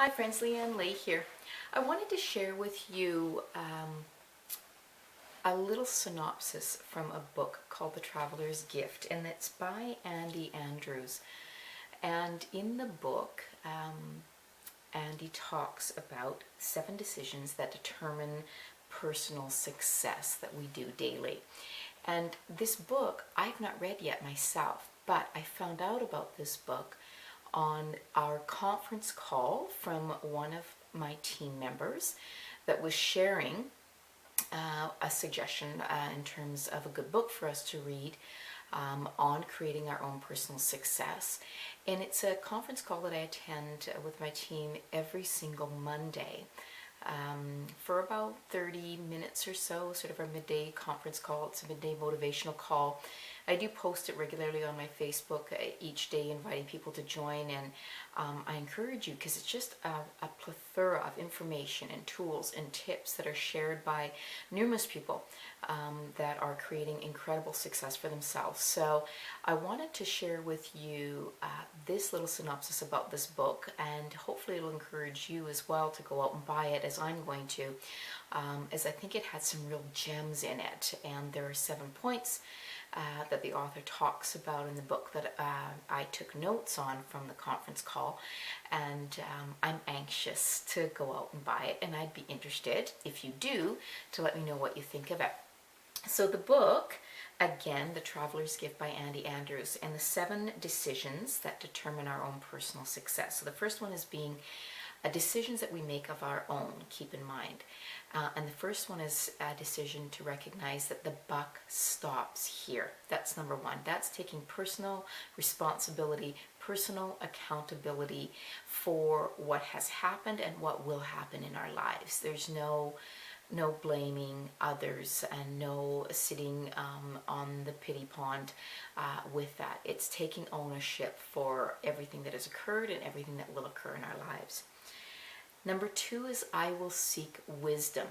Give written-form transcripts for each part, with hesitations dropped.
Hi friends, Lianne here. I wanted to share with you a little synopsis from a book called The Traveler's Gift, and it's by Andy Andrews. And in the book, Andy talks about 7 decisions that determine personal success that we do daily. And this book I've not read yet myself, but I found out about this book on our conference call from one of my team members that was sharing a suggestion in terms of a good book for us to read on creating our own personal success. And it's a conference call that I attend with my team every single Monday for about 30 minutes or so, sort of our midday conference call. It's a midday motivational call. I do post it regularly on my Facebook each day, inviting people to join, and I encourage you because it's just a plethora of information and tools and tips that are shared by numerous people that are creating incredible success for themselves. So I wanted to share with you this little synopsis about this book, and hopefully it'll encourage you as well to go out and buy it, as I'm going to, as I think it had some real gems in it. And there are 7 points that the author talks about in the book that I took notes on from the conference call, and I'm anxious to go out and buy it, and I'd be interested, if you do, to let me know what you think of it. So the book, again, The Traveler's Gift by Andy Andrews, and the 7 decisions that determine our own personal success. So the first one is being decisions that we make of our own, keep in mind. And the first one is a decision to recognize that the buck stops here. That's number 1. That's taking personal responsibility, personal accountability for what has happened and what will happen in our lives. There's no blaming others and no sitting on the pity pond with that. It's taking ownership for everything that has occurred and everything that will occur in our lives. Number 2 is I will seek wisdom.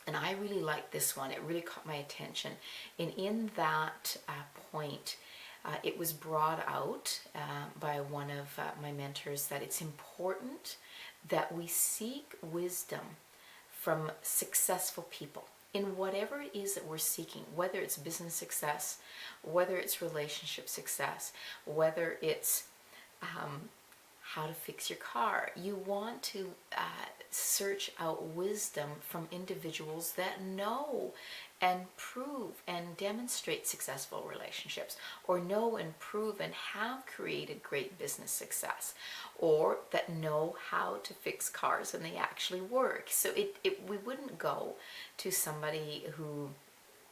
And I really like this one. It really caught my attention. And in that point, it was brought out by one of my mentors that it's important that we seek wisdom from successful people in whatever it is that we're seeking, whether it's business success, whether it's relationship success, whether it's how to fix your car. You want to search out wisdom from individuals that know and prove and demonstrate successful relationships, or know and prove and have created great business success, or that know how to fix cars and they actually work. So we wouldn't go to somebody who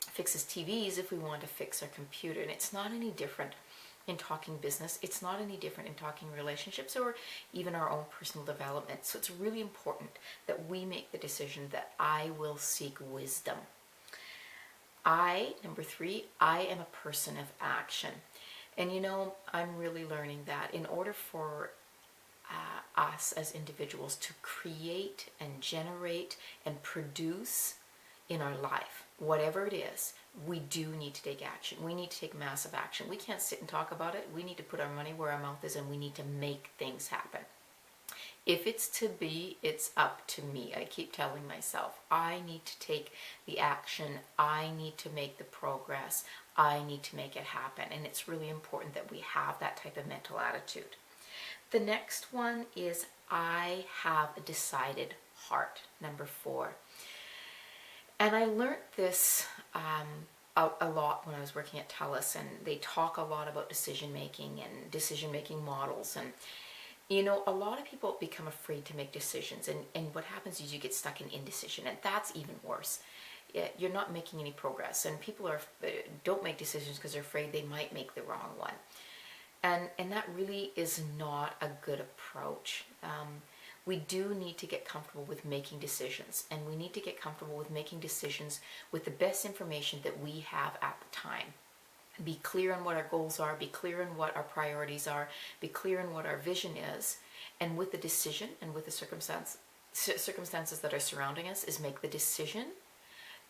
fixes TVs if we want to fix our computer. And it's not any different in talking business. It's not any different in talking relationships or even our own personal development. So it's really important that we make the decision that I will seek wisdom. Number 3, I am a person of action. And I'm really learning that in order for us as individuals to create and generate and produce in our life, whatever it is, we do need to take action. We need to take massive action. We can't sit and talk about it. We need to put our money where our mouth is, and we need to make things happen. If it's to be, it's up to me. I keep telling myself, I need to take the action. I need to make the progress. I need to make it happen. And it's really important that we have that type of mental attitude. The next one is I have a decided heart, number 4. And I learned this a lot when I was working at TELUS, and they talk a lot about decision making and decision making models. And a lot of people become afraid to make decisions, and what happens is you get stuck in indecision, and that's even worse. You're not making any progress, and people don't make decisions because they're afraid they might make the wrong one. And that really is not a good approach. We do need to get comfortable with making decisions, and we need to get comfortable with making decisions with the best information that we have at the time. Be clear on what our goals are, be clear on what our priorities are, be clear on what our vision is, and with the decision and with the circumstances that are surrounding us, is make the decision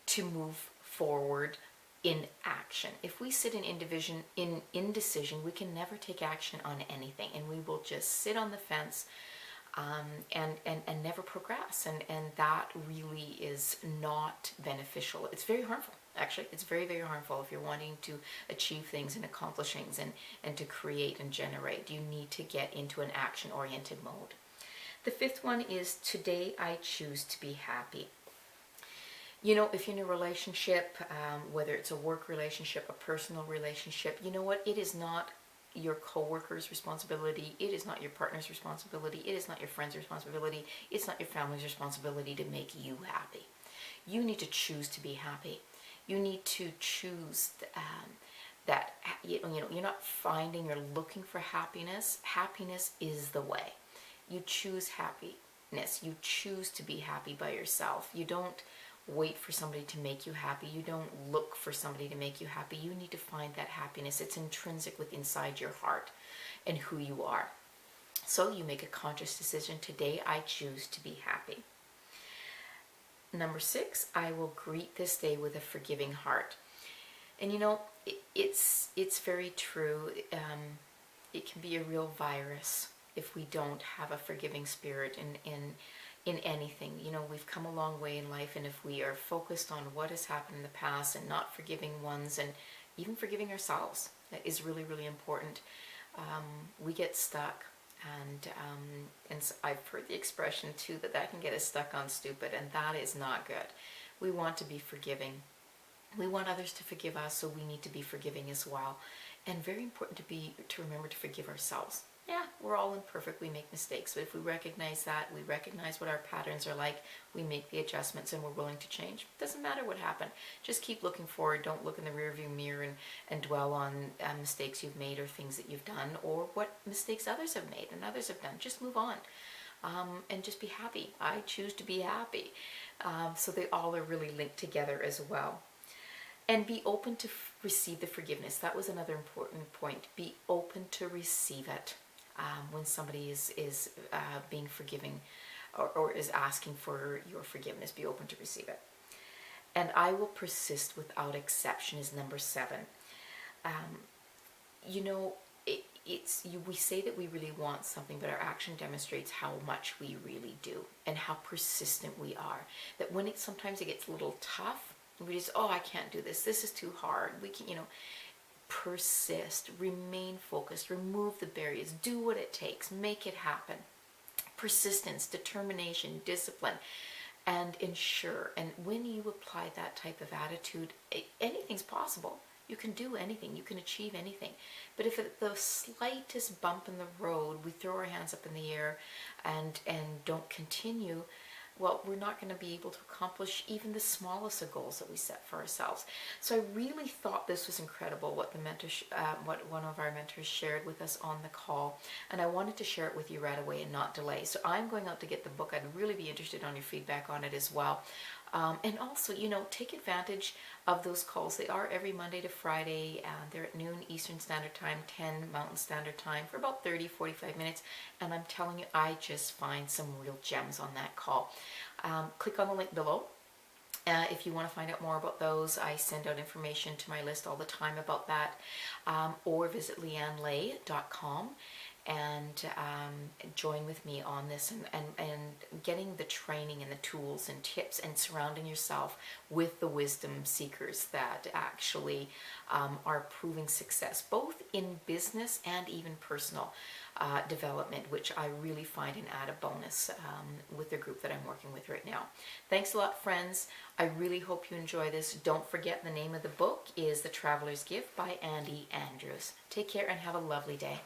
to move forward in action. If we sit in indecision, we can never take action on anything, and we will just sit on the fence and never progress. And that really is not beneficial. It's very harmful. Actually, it's very, very harmful if you're wanting to achieve things and accomplish things and to create and generate. You need to get into an action-oriented mode. The fifth one is, today I choose to be happy. You know, if you're in a relationship, whether it's a work relationship, a personal relationship, you know what? It is not your co-worker's responsibility. It is not your partner's responsibility. It is not your friend's responsibility. It's not your family's responsibility to make you happy. You need to choose to be happy. You need to choose that, you know, you're not finding or looking for happiness. Happiness is the way. You choose happiness. You choose to be happy by yourself. You don't wait for somebody to make you happy. You don't look for somebody to make you happy. You need to find that happiness. It's intrinsic within inside your heart and who you are. So you make a conscious decision. Today I choose to be happy. Number 6, I will greet this day with a forgiving heart. And you know, it's very true. It can be a real virus if we don't have a forgiving spirit in anything. You know, we've come a long way in life, and if we are focused on what has happened in the past and not forgiving ones and even forgiving ourselves, that is really, really important. We get stuck. And I've heard the expression too that can get us stuck on stupid, and that is not good. We want to be forgiving. We want others to forgive us, so we need to be forgiving as well. And very important to remember to forgive ourselves. Yeah, we're all imperfect, we make mistakes, but if we recognize that, we recognize what our patterns are like, we make the adjustments and we're willing to change. Doesn't matter what happened. Just keep looking forward. Don't look in the rearview mirror and dwell on mistakes you've made or things that you've done or what mistakes others have made and others have done. Just move on and just be happy. I choose to be happy. So they all are really linked together as well. And be open to receive the forgiveness. That was another important point. Be open to receive it. When somebody is being forgiving or is asking for your forgiveness, be open to receive it. And I will persist without exception is number 7. You know, we say that we really want something, but our action demonstrates how much we really do and how persistent we are. That when sometimes it gets a little tough, we just, oh, I can't do this. This is too hard. We can, you know. Persist, remain focused, remove the barriers, do what it takes, make it happen. Persistence, determination, discipline, and ensure. And when you apply that type of attitude, anything's possible. You can do anything, you can achieve anything. But if at the slightest bump in the road, we throw our hands up in the air and don't continue, well, we're not going to be able to accomplish even the smallest of goals that we set for ourselves. So I really thought this was incredible what what one of our mentors shared with us on the call, and I wanted to share it with you right away and not delay. So I'm going out to get the book. I'd really be interested on your feedback on it as well. And also, you know, take advantage of those calls. They are every Monday to Friday, and they're at noon Eastern Standard Time, 10 Mountain Standard Time for about 30-45 minutes. And I'm telling you, I just find some real gems on that call. Click on the link below. If you want to find out more about those, I send out information to my list all the time about that. Or visit liannelay.com. and join with me on this and getting the training and the tools and tips and surrounding yourself with the wisdom seekers that actually are proving success, both in business and even personal development, which I really find an added bonus with the group that I'm working with right now. Thanks a lot, friends. I really hope you enjoy this. Don't forget, the name of the book is The Traveler's Gift by Andy Andrews. Take care and have a lovely day.